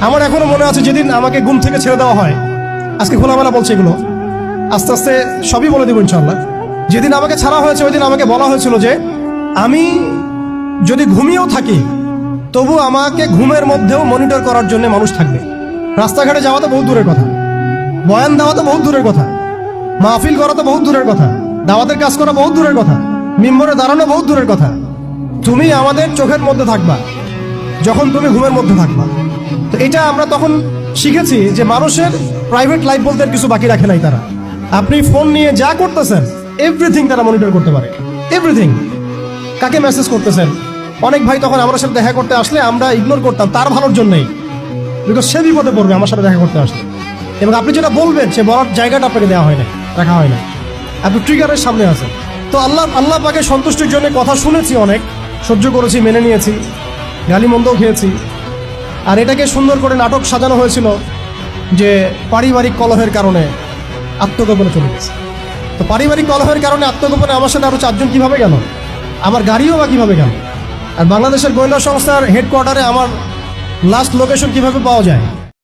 আমার এখনো মনে আছে যেদিন আমাকে ঘুম থেকে ছেড়ে দেওয়া হয়, আজকে খোলামেলা বলছে এগুলো, আস্তে আস্তে সবই বলে দেবো ইনশাল্লাহ। যেদিন আমাকে ছাড়া হয়েছে ওই দিন আমাকে বলা হয়েছিল যে আমি যদি ঘুমিয়েও থাকি তবু আমাকে ঘুমের মধ্যেও মনিটর করার জন্য মানুষ থাকবে। রাস্তাঘাটে যাওয়া তো বহুত দূরের কথা, বয়ান দেওয়া তো বহুত দূরের কথা, মাহফিল করা তো বহুত দূরের কথা, দাওয়াতের কাজ করা বহুত দূরের কথা, মিম্বরে দাঁড়ানো বহুত দূরের কথা। তুমি আমাদের চোখের মধ্যে থাকবা যখন তুমি ঘুমের মধ্যে থাকবা। তো এটা আমরা তখন শিখেছি যে মানুষের প্রাইভেট লাইফ বলতে আর কিছু বাকি রাখে নাই তারা। আপনি ফোন নিয়ে যা করতেছেন এভরিথিং তারা মনিটর করতে পারে, এভরিথিং। কাকে মেসেজ করতেছেন, অনেক ভাই তখন আমার সাথে দেখা করতে আসলে আমরা ইগনোর করতাম তার ভালোর জন্যই, বিকজ সে বিপদে পড়বে আমার সাথে দেখা করতে আসলে। এবং আপনি যেটা বলবেন সে বলার জায়গাটা আপনাকে দেওয়া হয় না, রাখা হয় না, আপনি ট্রিগারের সামনে আছেন। তো আল্লাহ পাকে সন্তুষ্টির জন্য কথা শুনেছি, অনেক সহ্য করেছি, মেনে নিয়েছি, গালি মন্দও খেয়েছি। আর এটাকে সুন্দর করে নাটক সাজানো হয়েছিল যে পারিবারিক কলহের কারণে আত্মগোপনে চলে গেছে। তো পারিবারিক কলহের কারণে আত্মগোপনে আমার সাথে আরো 4 জন কিভাবে গেল, আমার গাড়িও বা কিভাবে গেল, আর বাংলাদেশের গোয়েন্দা সংস্থার হেডকোয়ার্টারে আমার লাস্ট লোকেশন কিভাবে পাওয়া যায়।